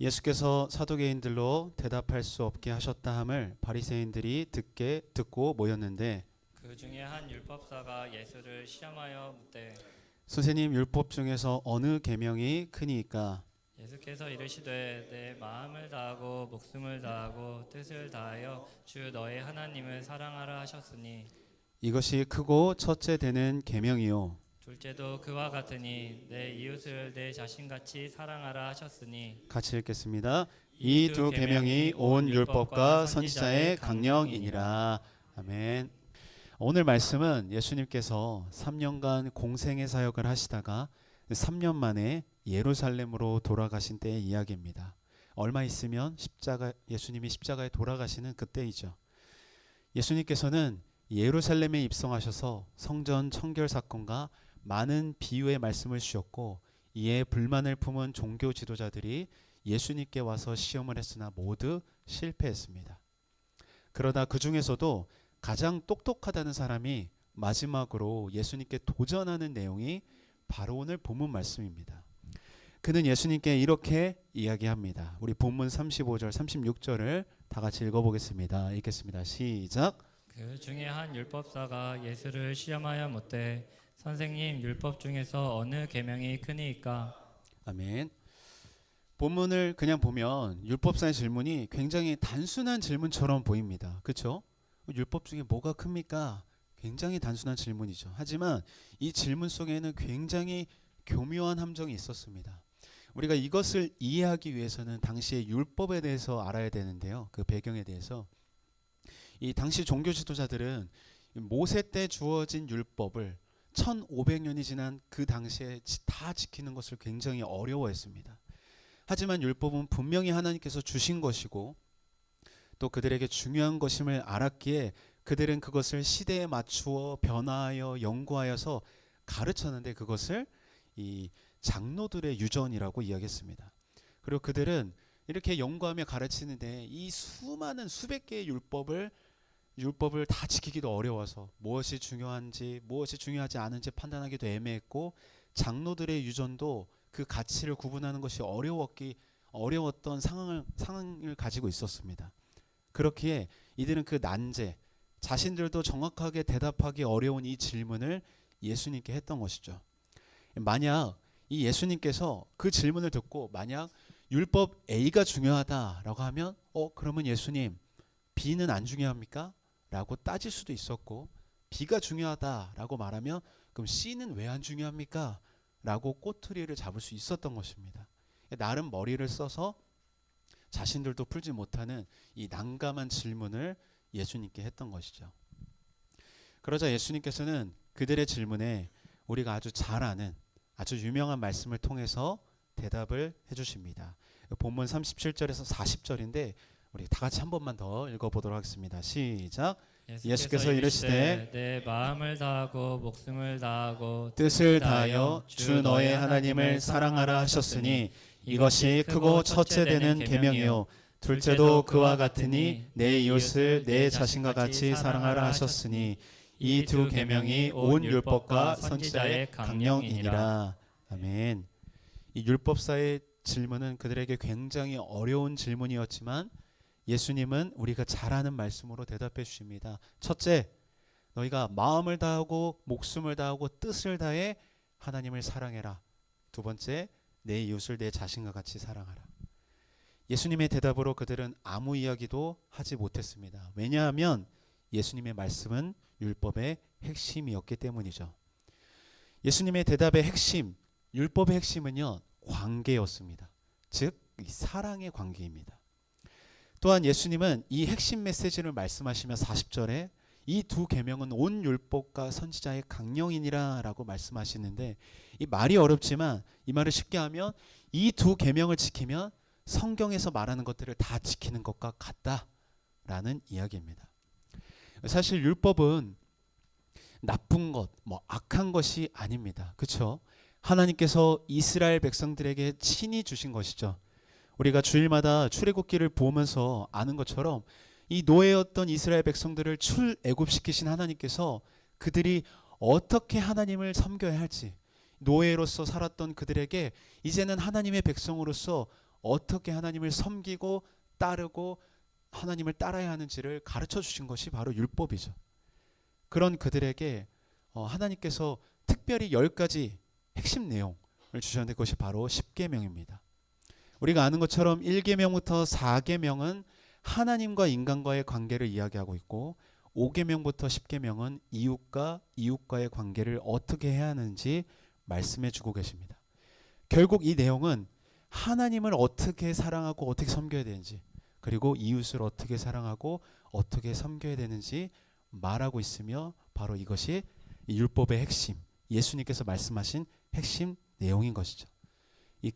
예수께서 사두개인들로 대답할 수 없게 하셨다 함을 바리새인들이 듣고 모였는데 그 중에 한 율법사가 예수를 시험하여 묻되 선생님, 율법 중에서 어느 계명이 크니이까? 예수께서 이르시되 내 마음을 다하고 목숨을 다하고 뜻을 다하여 주 너의 하나님을 사랑하라 하셨으니 이것이 크고 첫째 되는 계명이요. 둘째도 그와 같으니 내 이웃을 내 자신같이 사랑하라 하셨으니. 같이 읽겠습니다. 이 두 계명이 온 율법과 선지자의 강령이니라. 아멘. 오늘 말씀은 예수님께서 3년간 공생의 사역을 하시다가 3년 만에 예루살렘으로 돌아가신 때의 이야기입니다. 얼마 있으면 예수님이 십자가에 돌아가시는 그때이죠. 예수님께서는 예루살렘에 입성하셔서 성전 청결 사건과 많은 비유의 말씀을 주셨고, 이에 불만을 품은 종교 지도자들이 예수님께 와서 시험을 했으나 모두 실패했습니다. 그러다 그 중에서도 가장 똑똑하다는 사람이 마지막으로 예수님께 도전하는 내용이 바로 오늘 본문 말씀입니다. 그는 예수님께 이렇게 이야기합니다. 우리 본문 35절 36절을 다 같이 읽어보겠습니다. 읽겠습니다. 시작. 그 중에 한 율법사가 예수를 시험하여 묻되 선생님, 율법 중에서 어느 계명이 크니이까? 아멘. 본문을 그냥 보면 율법사의 질문이 굉장히 단순한 질문처럼 보입니다. 그렇죠? 율법 중에 뭐가 큽니까? 굉장히 단순한 질문이죠. 하지만 이 질문 속에는 굉장히 교묘한 함정이 있었습니다. 우리가 이것을 이해하기 위해서는 당시의 율법에 대해서 알아야 되는데요. 그 배경에 대해서. 이 당시 종교 지도자들은 모세 때 주어진 율법을 1500년이 지난 그 당시에 다 지키는 것을 굉장히 어려워했습니다. 하지만 율법은 분명히 하나님께서 주신 것이고 또 그들에게 중요한 것임을 알았기에 그들은 그것을 시대에 맞추어 변화하여 연구하여서 가르쳤는데, 그것을 이 장로들의 유전이라고 이야기했습니다. 그리고 그들은 이렇게 연구하며 가르치는데 이 수많은 수백 개의 율법을 다 지키기도 어려워서 무엇이 중요한지 무엇이 중요하지 않은지 판단하기도 애매했고, 장로들의 유전도 그 가치를 구분하는 것이 어려웠던 상황을 가지고 있었습니다. 그렇기에 이들은 그 난제, 자신들도 정확하게 대답하기 어려운 이 질문을 예수님께 했던 것이죠. 만약 이 예수님께서 그 질문을 듣고 만약 율법 A가 중요하다라고 하면 그러면 예수님, B는 안 중요합니까? 라고 따질 수도 있었고, B가 중요하다라고 말하면 그럼 C는 왜 안 중요합니까? 라고 꼬투리를 잡을 수 있었던 것입니다. 나름 머리를 써서 자신들도 풀지 못하는 이 난감한 질문을 예수님께 했던 것이죠. 그러자 예수님께서는 그들의 질문에 우리가 아주 잘 아는 아주 유명한 말씀을 통해서 대답을 해주십니다. 본문 37절에서 40절인데 우리 다 같이 한 번만 더 읽어보도록 하겠습니다. 시작. 예수께서 이르시되 내 마음을 다하고 목숨을 다하고 뜻을 다하여 주 너의 하나님을 사랑하라 하셨으니 이것이 크고 첫째 되는 계명이요 둘째도 그와 같으니 내 이웃을 내 자신과 같이 사랑하라 하셨으니 이 두 계명이 온 율법과 선지자의 강령이니라. 아멘. 이 율법사의 질문은 그들에게 굉장히 어려운 질문이었지만 예수님은 우리가 잘 아는 말씀으로 대답해 주십니다. 첫째, 너희가 마음을 다하고 목숨을 다하고 뜻을 다해 하나님을 사랑해라. 두 번째, 내 이웃을 내 자신과 같이 사랑하라. 예수님의 대답으로 그들은 아무 이야기도 하지 못했습니다. 왜냐하면 예수님의 말씀은 율법의 핵심이었기 때문이죠. 예수님의 대답의 핵심, 율법의 핵심은요, 관계였습니다. 즉, 이 사랑의 관계입니다. 또한 예수님은 이 핵심 메시지를 말씀하시며 40절에 이 두 계명은 온 율법과 선지자의 강령이니라 라고 말씀하시는데, 이 말이 어렵지만 이 말을 쉽게 하면 이 두 계명을 지키면 성경에서 말하는 것들을 다 지키는 것과 같다라는 이야기입니다. 사실 율법은 나쁜 것, 악한 것이 아닙니다. 그렇죠? 하나님께서 이스라엘 백성들에게 친히 주신 것이죠. 우리가 주일마다 출애굽기를 보면서 아는 것처럼 이 노예였던 이스라엘 백성들을 출애굽시키신 하나님께서 그들이 어떻게 하나님을 섬겨야 할지, 노예로서 살았던 그들에게 이제는 하나님의 백성으로서 어떻게 하나님을 섬기고 따르고 하나님을 따라야 하는지를 가르쳐 주신 것이 바로 율법이죠. 그런 그들에게 하나님께서 특별히 10가지 핵심 내용을 주셨는데 그것이 바로 십계명입니다. 우리가 아는 것처럼 1계명부터 4계명은 하나님과 인간과의 관계를 이야기하고 있고 5계명부터 10계명은 이웃과 이웃과의 관계를 어떻게 해야 하는지 말씀해 주고 계십니다. 결국 이 내용은 하나님을 어떻게 사랑하고 어떻게 섬겨야 되는지 그리고 이웃을 어떻게 사랑하고 어떻게 섬겨야 되는지 말하고 있으며 바로 이것이 이 율법의 핵심, 예수님께서 말씀하신 핵심 내용인 것이죠.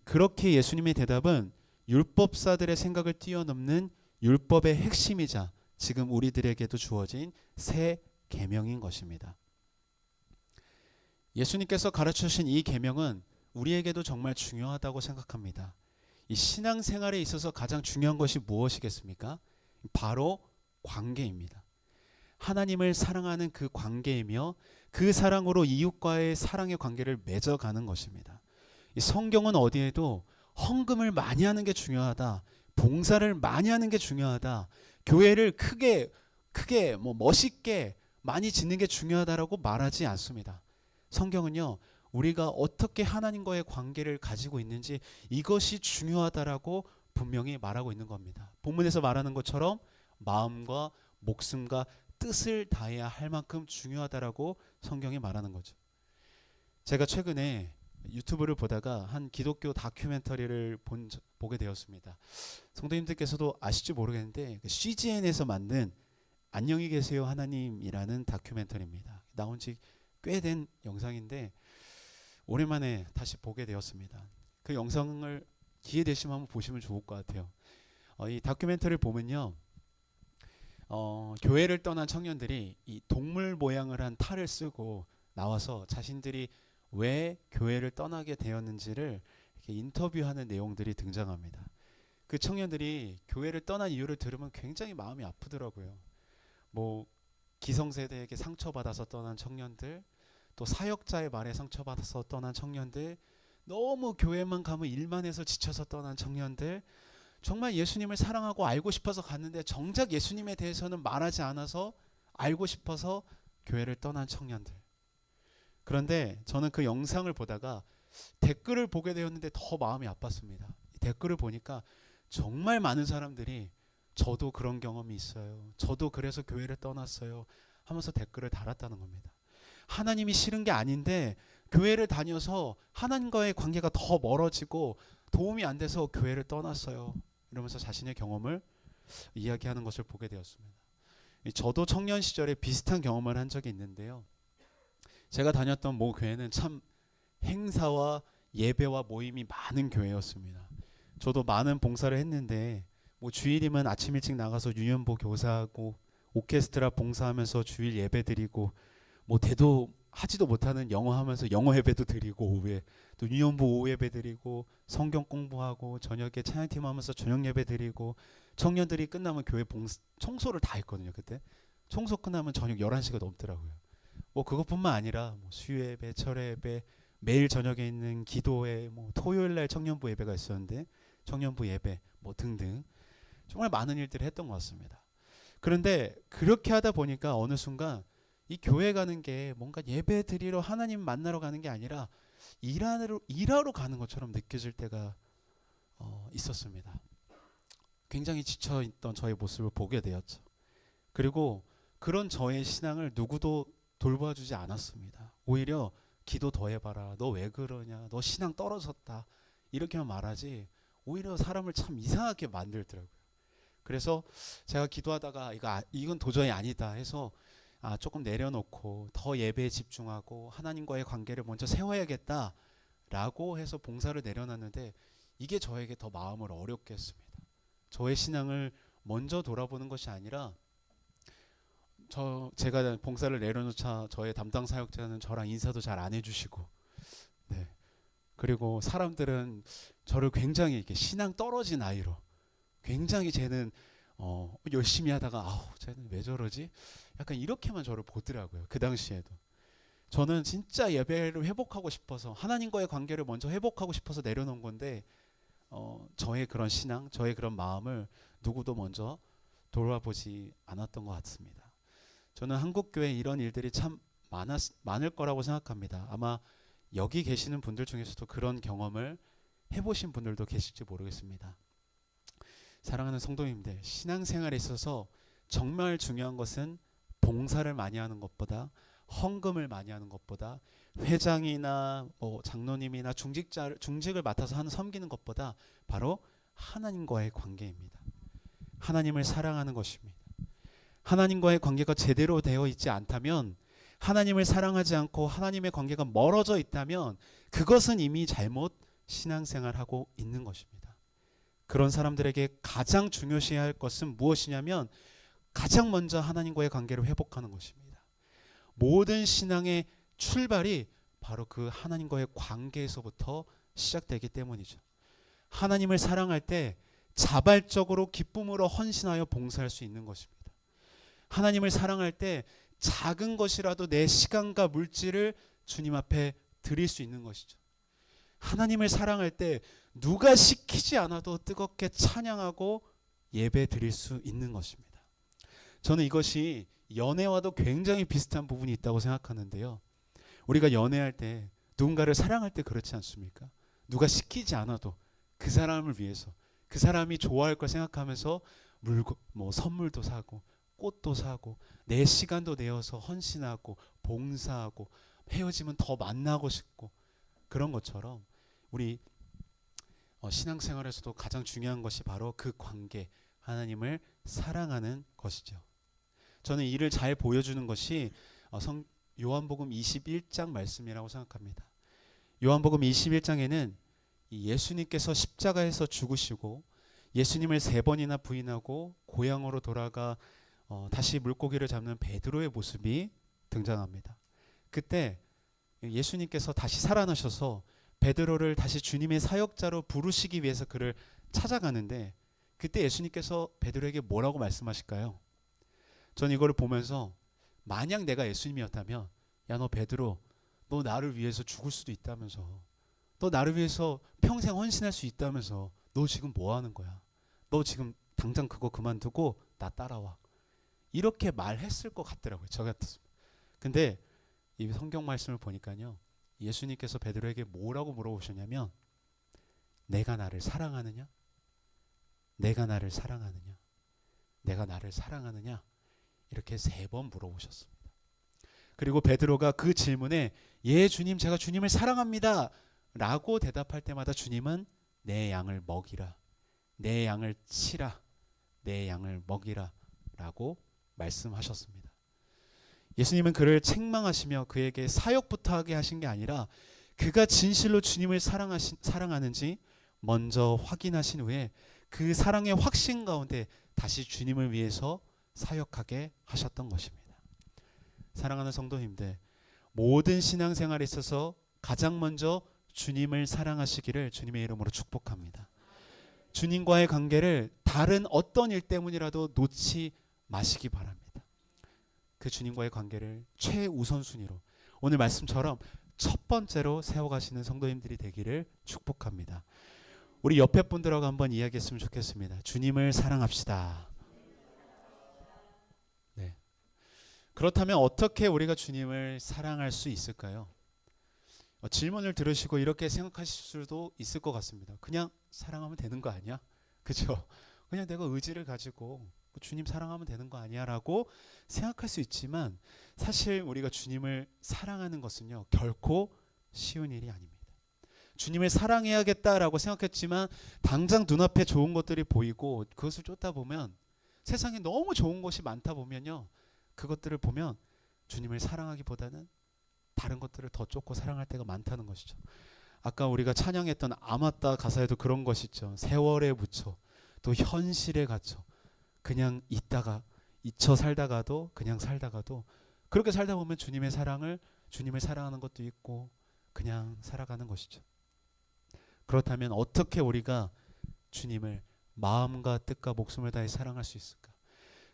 그렇게 예수님의 대답은 율법사들의 생각을 뛰어넘는 율법의 핵심이자 지금 우리들에게도 주어진 새 계명인 것입니다. 예수님께서 가르쳐주신 이 계명은 우리에게도 정말 중요하다고 생각합니다. 이 신앙생활에 있어서 가장 중요한 것이 무엇이겠습니까? 바로 관계입니다. 하나님을 사랑하는 그 관계이며 그 사랑으로 이웃과의 사랑의 관계를 맺어가는 것입니다. 이 성경은 어디에도 헌금을 많이 하는 게 중요하다, 봉사를 많이 하는 게 중요하다, 교회를 크게 멋있게 많이 짓는 게 중요하다라고 말하지 않습니다. 성경은요, 우리가 어떻게 하나님과의 관계를 가지고 있는지 이것이 중요하다라고 분명히 말하고 있는 겁니다. 본문에서 말하는 것처럼 마음과 목숨과 뜻을 다해야 할 만큼 중요하다라고 성경이 말하는 거죠. 제가 최근에 유튜브를 보다가 한 기독교 다큐멘터리를 보게 되었습니다. 성도님들께서도 아실지 모르겠는데 CGN에서 만든 안녕히 계세요 하나님이라는 다큐멘터리입니다. 나온 지 꽤 된 영상인데 오랜만에 다시 보게 되었습니다. 그 영상을 기회 되시면 한번 보시면 좋을 것 같아요. 이 다큐멘터리를 보면요, 교회를 떠난 청년들이 이 동물 모양을 한 탈을 쓰고 나와서 자신들이 왜 교회를 떠나게 되었는지를 이렇게 인터뷰하는 내용들이 등장합니다. 그 청년들이 교회를 떠난 이유를 들으면 굉장히 마음이 아프더라고요. 뭐 기성세대에게 상처받아서 떠난 청년들, 또 사역자의 말에 상처받아서 떠난 청년들, 너무 교회만 가면 일만 해서 지쳐서 떠난 청년들, 정말 예수님을 사랑하고 알고 싶어서 갔는데 정작 예수님에 대해서는 말하지 않아서 알고 싶어서 교회를 떠난 청년들. 그런데 저는 그 영상을 보다가 댓글을 보게 되었는데 더 마음이 아팠습니다. 댓글을 보니까 정말 많은 사람들이 저도 그런 경험이 있어요, 저도 그래서 교회를 떠났어요 하면서 댓글을 달았다는 겁니다. 하나님이 싫은 게 아닌데 교회를 다녀서 하나님과의 관계가 더 멀어지고 도움이 안 돼서 교회를 떠났어요 이러면서 자신의 경험을 이야기하는 것을 보게 되었습니다. 저도 청년 시절에 비슷한 경험을 한 적이 있는데요, 제가 다녔던 모 교회는 참 행사와 예배와 모임이 많은 교회였습니다. 저도 많은 봉사를 했는데 뭐 주일이면 아침 일찍 나가서 유년부 교사하고 오케스트라 봉사하면서 주일 예배 드리고 뭐 대도 하지도 못하는 영어 하면서 영어 예배도 드리고 오후에 또 유년부 오후 예배 드리고 성경 공부하고 저녁에 찬양팀 하면서 저녁 예배 드리고 청년들이 끝나면 교회 청소를 다 했거든요. 그때 청소 끝나면 저녁 11시가 넘더라고요. 뭐 그것뿐만 아니라 뭐 수요예배, 철회예배, 매일 저녁에 있는 기도회, 뭐 토요일날 청년부 예배가 있었는데 청년부 예배 뭐 등등 정말 많은 일들을 했던 것 같습니다. 그런데 그렇게 하다 보니까 어느 순간 이 교회 가는 게 뭔가 예배 드리러 하나님 만나러 가는 게 아니라 일하러 가는 것처럼 느껴질 때가 있었습니다. 굉장히 지쳐있던 저의 모습을 보게 되었죠. 그리고 그런 저의 신앙을 누구도 돌봐주지 않았습니다. 오히려 기도 더 해봐라, 너 왜 그러냐, 너 신앙 떨어졌다 이렇게만 말하지 오히려 사람을 참 이상하게 만들더라고요. 그래서 제가 기도하다가 이건 도저히 아니다 해서 조금 내려놓고 더 예배에 집중하고 하나님과의 관계를 먼저 세워야겠다라고 해서 봉사를 내려놨는데 이게 저에게 더 마음을 어렵게 했습니다. 저의 신앙을 먼저 돌아보는 것이 아니라 제가 봉사를 내려놓자 저의 담당 사역자는 저랑 인사도 잘 안 해주시고, 네. 그리고 사람들은 저를 굉장히 이렇게 신앙 떨어진 아이로 굉장히 쟤는 열심히 하다가 쟤는 왜 저러지? 약간 이렇게만 저를 보더라고요. 그 당시에도. 저는 진짜 예배를 회복하고 싶어서 하나님과의 관계를 먼저 회복하고 싶어서 내려놓은 건데 저의 그런 신앙, 저의 그런 마음을 누구도 먼저 돌아보지 않았던 것 같습니다. 저는 한국 교회에 이런 일들이 참 많을 거라고 생각합니다. 아마 여기 계시는 분들 중에서도 그런 경험을 해보신 분들도 계실지 모르겠습니다. 사랑하는 성도님들, 신앙생활에 있어서 정말 중요한 것은 봉사를 많이 하는 것보다, 헌금을 많이 하는 것보다, 회장이나 장로님이나 중직을 맡아서 하는 섬기는 것보다 바로 하나님과의 관계입니다. 하나님을 사랑하는 것입니다. 하나님과의 관계가 제대로 되어 있지 않다면, 하나님을 사랑하지 않고 하나님의 관계가 멀어져 있다면 그것은 이미 잘못 신앙생활하고 있는 것입니다. 그런 사람들에게 가장 중요시해야 할 것은 무엇이냐면 가장 먼저 하나님과의 관계를 회복하는 것입니다. 모든 신앙의 출발이 바로 그 하나님과의 관계에서부터 시작되기 때문이죠. 하나님을 사랑할 때 자발적으로 기쁨으로 헌신하여 봉사할 수 있는 것입니다. 하나님을 사랑할 때 작은 것이라도 내 시간과 물질을 주님 앞에 드릴 수 있는 것이죠. 하나님을 사랑할 때 누가 시키지 않아도 뜨겁게 찬양하고 예배 드릴 수 있는 것입니다. 저는 이것이 연애와도 굉장히 비슷한 부분이 있다고 생각하는데요. 우리가 연애할 때 누군가를 사랑할 때 그렇지 않습니까? 누가 시키지 않아도 그 사람을 위해서, 그 사람이 좋아할 걸 생각하면서 선물도 사고 꽃도 사고 내 시간도 내어서 헌신하고 봉사하고 헤어지면 더 만나고 싶고, 그런 것처럼 우리 신앙생활에서도 가장 중요한 것이 바로 그 관계, 하나님을 사랑하는 것이죠. 저는 이를 잘 보여주는 것이 요한복음 21장 말씀이라고 생각합니다. 요한복음 21장에는 예수님께서 십자가에서 죽으시고 예수님을 3번이나 부인하고 고향으로 돌아가 다시 물고기를 잡는 베드로의 모습이 등장합니다. 그때 예수님께서 다시 살아나셔서 베드로를 다시 주님의 사역자로 부르시기 위해서 그를 찾아가는데, 그때 예수님께서 베드로에게 뭐라고 말씀하실까요? 전 이거를 보면서 만약 내가 예수님이었다면, 야 너 베드로, 너 나를 위해서 죽을 수도 있다면서, 너 나를 위해서 평생 헌신할 수 있다면서, 너 지금 뭐 하는 거야? 너 지금 당장 그거 그만두고 나 따라와. 이렇게 말했을 것 같더라고요. 저 같았습니다. 근데 이 성경 말씀을 보니까요, 예수님께서 베드로에게 뭐라고 물어보셨냐면, 내가 나를 사랑하느냐? 내가 나를 사랑하느냐? 내가 나를 사랑하느냐? 이렇게 3번 물어보셨습니다. 그리고 베드로가 그 질문에 예 주님, 제가 주님을 사랑합니다 라고 대답할 때마다 주님은 내 양을 먹이라, 내 양을 치라, 내 양을 먹이라 라고 말씀하셨습니다. 예수님은 그를 책망하시며 그에게 사역부터 하게 하신 게 아니라 그가 진실로 주님을 사랑하는지 먼저 확인하신 후에 그 사랑의 확신 가운데 다시 주님을 위해서 사역하게 하셨던 것입니다. 사랑하는 성도님들, 모든 신앙생활에 있어서 가장 먼저 주님을 사랑하시기를 주님의 이름으로 축복합니다. 주님과의 관계를 다른 어떤 일 때문이라도 놓지 마시기 바랍니다. 그 주님과의 관계를 최우선순위로 오늘 말씀처럼 첫 번째로 세워가시는 성도님들이 되기를 축복합니다. 우리 옆에 분들하고 한번 이야기했으면 좋겠습니다. 주님을 사랑합시다. 네. 그렇다면 어떻게 우리가 주님을 사랑할 수 있을까요? 질문을 들으시고 이렇게 생각하실 수도 있을 것 같습니다. 그냥 사랑하면 되는 거 아니야? 그죠? 그냥 내가 의지를 가지고 주님 사랑하면 되는 거 아니야? 라고 생각할 수 있지만, 사실 우리가 주님을 사랑하는 것은요, 결코 쉬운 일이 아닙니다. 주님을 사랑해야겠다라고 생각했지만 당장 눈앞에 좋은 것들이 보이고 그것을 쫓다 보면, 세상에 너무 좋은 것이 많다 보면요, 그것들을 보면 주님을 사랑하기보다는 다른 것들을 더 쫓고 사랑할 때가 많다는 것이죠. 아까 우리가 찬양했던 아마따 가사에도 그런 것이 있죠. 세월에 묻혀 또 현실에 갇혀 그냥 있다가 잊혀 살다가도, 그냥 살다가도, 그렇게 살다 보면 주님을 사랑하는 것도 있고 그냥 살아가는 것이죠. 그렇다면 어떻게 우리가 주님을 마음과 뜻과 목숨을 다해 사랑할 수 있을까?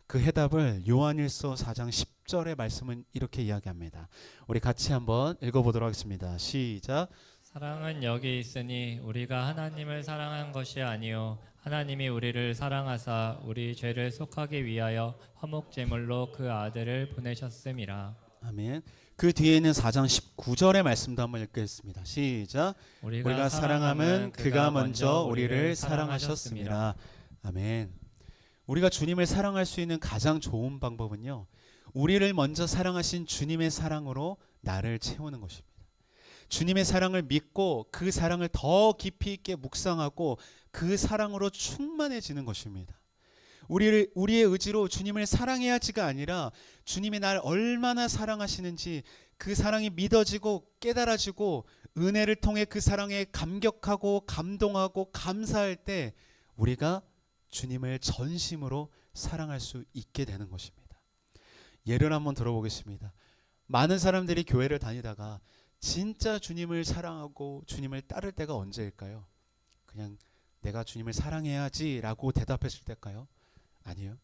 그 해답을 요한일서 4장 10절의 말씀은 이렇게 이야기합니다. 우리 같이 한번 읽어보도록 하겠습니다. 시작. 사랑은 여기 있으니 우리가 하나님을 사랑한 것이 아니요 하나님이 우리를 사랑하사 우리 죄를 속하기 위하여 화목 제물로 그 아들을 보내셨음이라. 아멘. 그 뒤에 있는 4장 19절의 말씀도 한번 읽겠습니다. 시작. 우리가 사랑함은 그가 먼저 우리를 사랑하셨습니다. 아멘. 우리가 주님을 사랑할 수 있는 가장 좋은 방법은요, 우리를 먼저 사랑하신 주님의 사랑으로 나를 채우는 것입니다. 주님의 사랑을 믿고 그 사랑을 더 깊이 있게 묵상하고 그 사랑으로 충만해지는 것입니다. 우리의 의지로 주님을 사랑해야지가 아니라 주님이 날 얼마나 사랑하시는지 그 사랑이 믿어지고 깨달아지고 은혜를 통해 그 사랑에 감격하고 감동하고 감사할 때 우리가 주님을 전심으로 사랑할 수 있게 되는 것입니다. 예를 한번 들어보겠습니다. 많은 사람들이 교회를 다니다가 진짜 주님을 사랑하고 주님을 따를 때가 언제일까요? 그냥 내가 주님을 사랑해야지 라고 대답했을 때일까요? 아니요.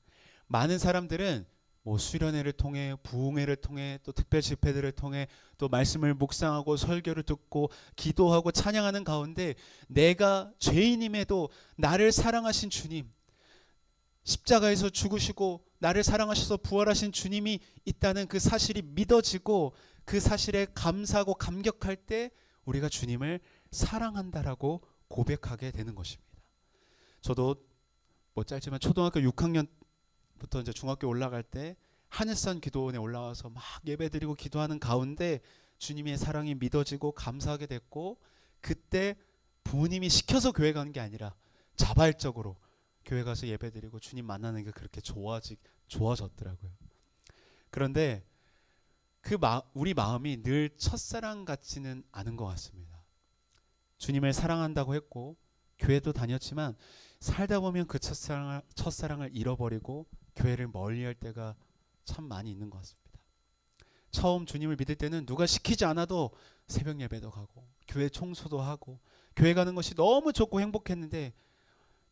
많은 사람들은 뭐 수련회를 통해 부흥회를 통해 또 특별 집회들을 통해 또 말씀을 묵상하고 설교를 듣고 기도하고 찬양하는 가운데 내가 죄인임에도 나를 사랑하신 주님, 십자가에서 죽으시고 나를 사랑하셔서 부활하신 주님이 있다는 그 사실이 믿어지고 그 사실에 감사하고 감격할 때 우리가 주님을 사랑한다라고 고백하게 되는 것입니다. 저도 뭐 짧지만 초등학교 6학년부터 이제 중학교 올라갈 때 하늘산 기도원에 올라와서 막 예배드리고 기도하는 가운데 주님의 사랑이 믿어지고 감사하게 됐고, 그때 부모님이 시켜서 교회 가는 게 아니라 자발적으로 교회 가서 예배드리고 주님 만나는 게 그렇게 좋아졌더라고요. 그런데 우리 마음이 늘 첫사랑 같지는 않은 것 같습니다. 주님을 사랑한다고 했고 교회도 다녔지만 살다 보면 그 첫사랑을 잃어버리고 교회를 멀리할 때가 참 많이 있는 것 같습니다. 처음 주님을 믿을 때는 누가 시키지 않아도 새벽 예배도 가고 교회 청소도 하고 교회 가는 것이 너무 좋고 행복했는데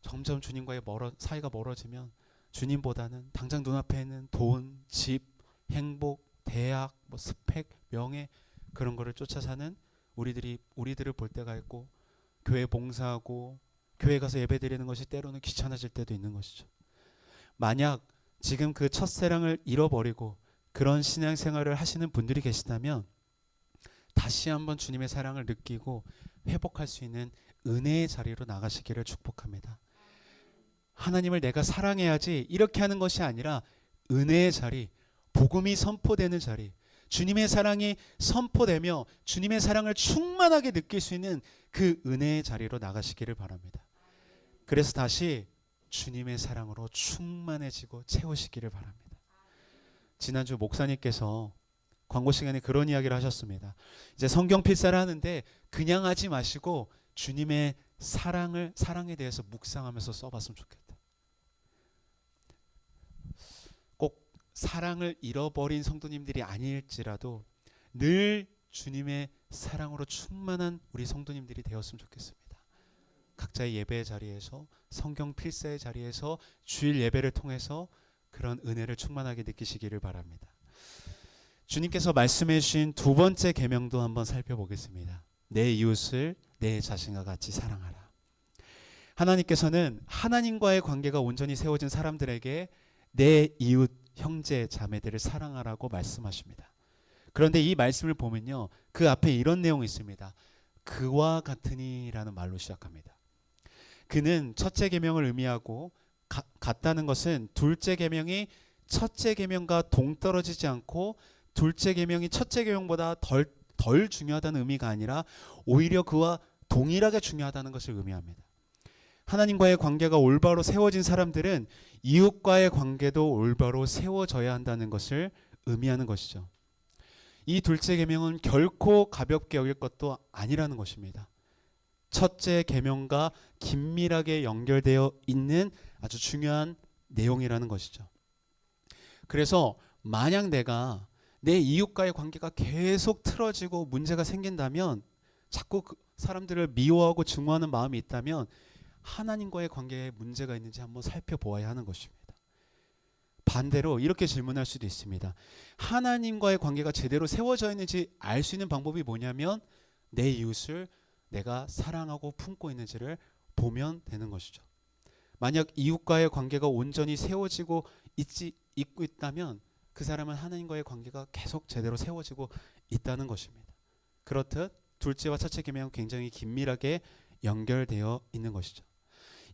점점 주님과의 사이가 멀어지면 주님보다는 당장 눈앞에 있는 돈, 집, 행복, 대학, 뭐 스펙, 명예 그런 거를 쫓아 사는 우리들을 볼 때가 있고, 교회 봉사하고 교회 가서 예배드리는 것이 때로는 귀찮아질 때도 있는 것이죠. 만약 지금 그 첫사랑을 잃어버리고 그런 신앙생활을 하시는 분들이 계시다면 다시 한번 주님의 사랑을 느끼고 회복할 수 있는 은혜의 자리로 나가시기를 축복합니다. 하나님을 내가 사랑해야지 이렇게 하는 것이 아니라 은혜의 자리, 복음이 선포되는 자리, 주님의 사랑이 선포되며 주님의 사랑을 충만하게 느낄 수 있는 그 은혜의 자리로 나가시기를 바랍니다. 그래서 다시 주님의 사랑으로 충만해지고 채우시기를 바랍니다. 지난주 목사님께서 광고 시간에 그런 이야기를 하셨습니다. 이제 성경 필사를 하는데 그냥 하지 마시고 주님의 사랑에 대해서 묵상하면서 써봤으면 좋겠다. 꼭 사랑을 잃어버린 성도님들이 아닐지라도 늘 주님의 사랑으로 충만한 우리 성도님들이 되었으면 좋겠습니다. 각자의 예배의 자리에서 성경 필사의 자리에서 주일 예배를 통해서 그런 은혜를 충만하게 느끼시기를 바랍니다. 주님께서 말씀해 주신 두 번째 계명도 한번 살펴보겠습니다. 내 이웃을 내 자신과 같이 사랑하라. 하나님께서는 하나님과의 관계가 온전히 세워진 사람들에게 내 이웃 형제 자매들을 사랑하라고 말씀하십니다. 그런데 이 말씀을 보면요, 그 앞에 이런 내용이 있습니다. 그와 같으니라는 말로 시작합니다. 그는 첫째 계명을 의미하고 같다는 것은 둘째 계명이 첫째 계명과 동떨어지지 않고 둘째 계명이 첫째 계명보다 덜 중요하다는 의미가 아니라 오히려 그와 동일하게 중요하다는 것을 의미합니다. 하나님과의 관계가 올바로 세워진 사람들은 이웃과의 관계도 올바로 세워져야 한다는 것을 의미하는 것이죠. 이 둘째 계명은 결코 가볍게 여길 것도 아니라는 것입니다. 첫째 계명과 긴밀하게 연결되어 있는 아주 중요한 내용이라는 것이죠. 그래서 만약 내가 내 이웃과의 관계가 계속 틀어지고 문제가 생긴다면, 자꾸 그 사람들을 미워하고 증오하는 마음이 있다면 하나님과의 관계에 문제가 있는지 한번 살펴보아야 하는 것입니다. 반대로 이렇게 질문할 수도 있습니다. 하나님과의 관계가 제대로 세워져 있는지 알 수 있는 방법이 뭐냐면 내 이웃을 내가 사랑하고 품고 있는지를 보면 되는 것이죠. 만약 이웃과의 관계가 온전히 세워지고 있고 있다면 그 사람은 하나님과의 관계가 계속 제대로 세워지고 있다는 것입니다. 그렇듯 둘째와 첫째 계명은 굉장히 긴밀하게 연결되어 있는 것이죠.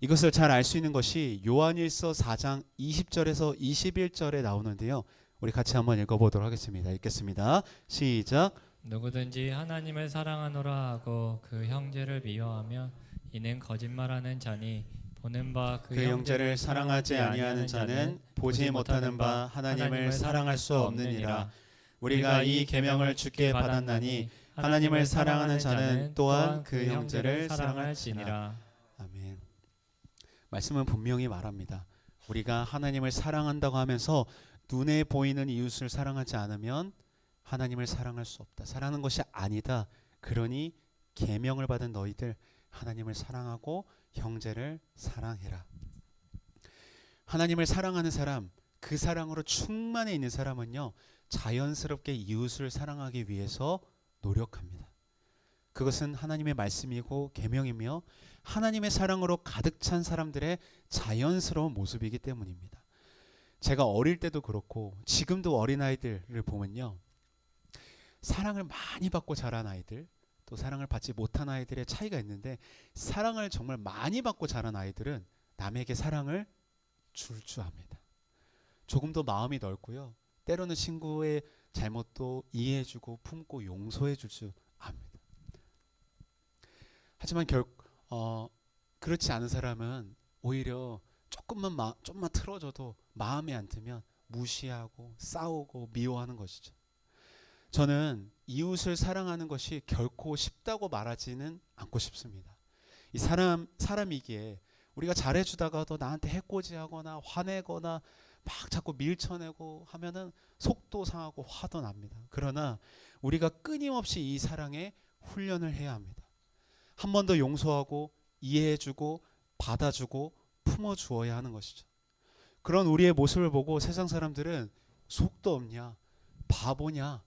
이것을 잘 알 수 있는 것이 요한일서 4장 20절에서 21절에 나오는데요. 우리 같이 한번 읽어보도록 하겠습니다. 읽겠습니다. 시작. 누구든지 하나님을 사랑하노라 하고 그 형제를 미워하면 이는 거짓말하는 자니 보는 바 그 형제를 사랑하지 아니하는 자는 보지 못하는 바 하나님을 사랑할 수 없느니라. 우리가 이 계명을 주께 받았나니 하나님을 사랑하는 자는 또한 그 형제를 사랑할지니라. 아멘. 말씀은 분명히 말합니다. 우리가 하나님을 사랑한다고 하면서 눈에 보이는 이웃을 사랑하지 않으면 하나님을 사랑할 수 없다. 사랑하는 것이 아니다. 그러니 계명을 받은 너희들 하나님을 사랑하고 형제를 사랑해라. 하나님을 사랑하는 사람, 그 사랑으로 충만해 있는 사람은요, 자연스럽게 이웃을 사랑하기 위해서 노력합니다. 그것은 하나님의 말씀이고 계명이며 하나님의 사랑으로 가득 찬 사람들의 자연스러운 모습이기 때문입니다. 제가 어릴 때도 그렇고 지금도 어린아이들을 보면요, 사랑을 많이 받고 자란 아이들, 또 사랑을 받지 못한 아이들의 차이가 있는데, 사랑을 정말 많이 받고 자란 아이들은 남에게 사랑을 줄 줄 압니다. 조금 더 마음이 넓고요, 때로는 친구의 잘못도 이해해주고 품고 용서해줄 줄 압니다. 하지만 그렇지 않은 사람은 오히려 좀만 틀어져도 마음에 안 들면 무시하고 싸우고 미워하는 것이죠. 저는 이웃을 사랑하는 것이 결코 쉽다고 말하지는 않고 싶습니다. 이 사람이기에 우리가 잘해주다가도 나한테 해코지하거나 화내거나 막 자꾸 밀쳐내고 하면은 속도 상하고 화도 납니다. 그러나 우리가 끊임없이 이 사랑에 훈련을 해야 합니다. 한 번 더 용서하고 이해해주고 받아주고 품어주어야 하는 것이죠. 그런 우리의 모습을 보고 세상 사람들은 속도 없냐, 바보냐,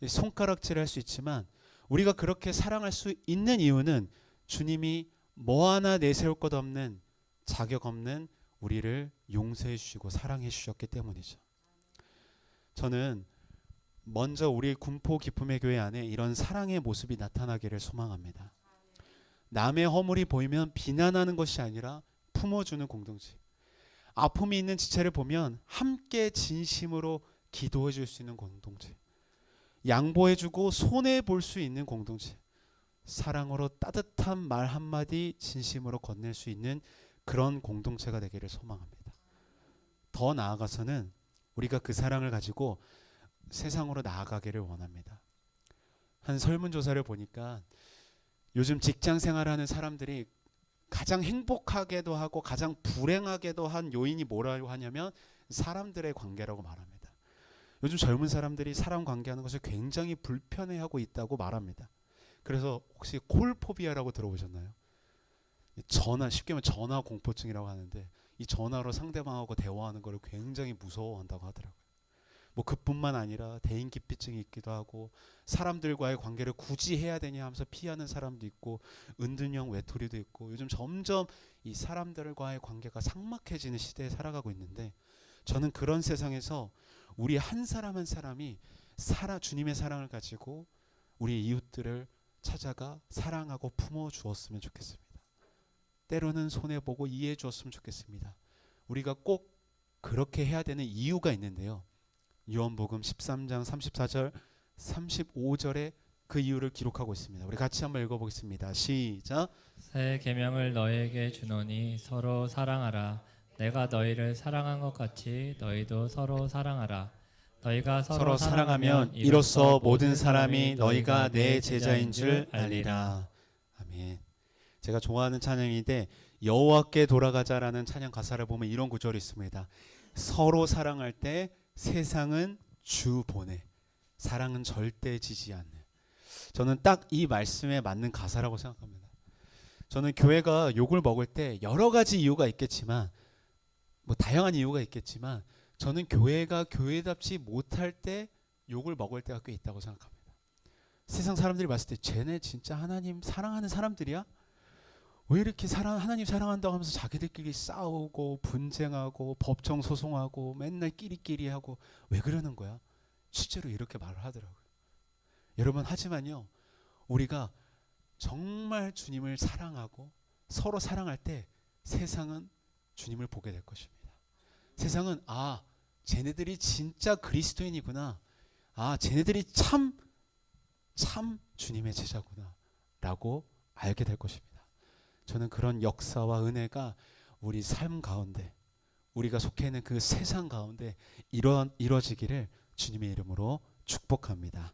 손가락질할 수 있지만, 우리가 그렇게 사랑할 수 있는 이유는 주님이 뭐 하나 내세울 것 없는, 자격 없는 우리를 용서해 주시고 사랑해 주셨기 때문이죠. 저는 먼저 우리 군포 기쁨의 교회 안에 이런 사랑의 모습이 나타나기를 소망합니다. 남의 허물이 보이면 비난하는 것이 아니라 품어주는 공동체, 아픔이 있는 지체를 보면 함께 진심으로 기도해 줄 수 있는 공동체, 양보해주고 손해볼 수 있는 공동체, 사랑으로 따뜻한 말 한마디 진심으로 건넬 수 있는 그런 공동체가 되기를 소망합니다. 더 나아가서는 우리가 그 사랑을 가지고 세상으로 나아가기를 원합니다. 한 설문조사를 보니까 요즘 직장 생활하는 사람들이 가장 행복하게도 하고 가장 불행하게도 한 요인이 뭐라고 하냐면 사람들의 관계라고 말합니다. 요즘 젊은 사람들이 사람 관계하는 것을 굉장히 불편해하고 있다고 말합니다. 그래서 혹시 콜포비아라고 들어보셨나요? 쉽게 말하면 전화 공포증이라고 하는데, 이 전화로 상대방하고 대화하는 걸 굉장히 무서워한다고 하더라고요. 뭐 그뿐만 아니라 대인기피증이 있기도 하고, 사람들과의 관계를 굳이 해야 되냐 하면서 피하는 사람도 있고, 은둔형 외톨이도 있고, 요즘 점점 이 사람들과의 관계가 삭막해지는 시대에 살아가고 있는데, 저는 그런 세상에서 우리 한 사람 한 사람이 주님의 사랑을 가지고 우리 이웃들을 찾아가 사랑하고 품어 주었으면 좋겠습니다. 때로는 손해보고 이해해 주었으면 좋겠습니다. 우리가 꼭 그렇게 해야 되는 이유가 있는데요, 요한복음 13장 34절 35절에 그 이유를 기록하고 있습니다. 우리 같이 한번 읽어보겠습니다. 시작. 새 계명을 너희에게 주노니 서로 사랑하라. 내가 너희를 사랑한 것 같이 너희도 서로 사랑하라. 너희가 서로 사랑하면 이로써 모든 사람이 너희가 내 제자인 줄 알리라. 아멘. 제가 좋아하는 찬양인데 여호와께 돌아가자라는 찬양 가사를 보면 이런 구절이 있습니다. 서로 사랑할 때 세상은 주 보내, 사랑은 절대 지지 않는. 저는 딱 이 말씀에 맞는 가사라고 생각합니다. 저는 교회가 욕을 먹을 때 여러 가지 이유가 있겠지만, 뭐 다양한 이유가 있겠지만, 저는 교회가 교회답지 못할 때 욕을 먹을 때가 꽤 있다고 생각합니다. 세상 사람들이 봤을 때 쟤네 진짜 하나님 사랑하는 사람들이야? 왜 이렇게 하나님 사랑한다고 하면서 자기들끼리 싸우고 분쟁하고 법정 소송하고 맨날 끼리끼리 하고 왜 그러는 거야? 실제로 이렇게 말을 하더라고요. 여러분, 하지만요, 우리가 정말 주님을 사랑하고 서로 사랑할 때 세상은 주님을 보게 될 것입니다. 세상은 쟤네들이 진짜 그리스도인이구나. 쟤네들이 참 주님의 제자구나 라고 알게 될 것입니다. 저는 그런 역사와 은혜가 우리 삶 가운데, 우리가 속해 있는 그 세상 가운데 이루어지기를 주님의 이름으로 축복합니다.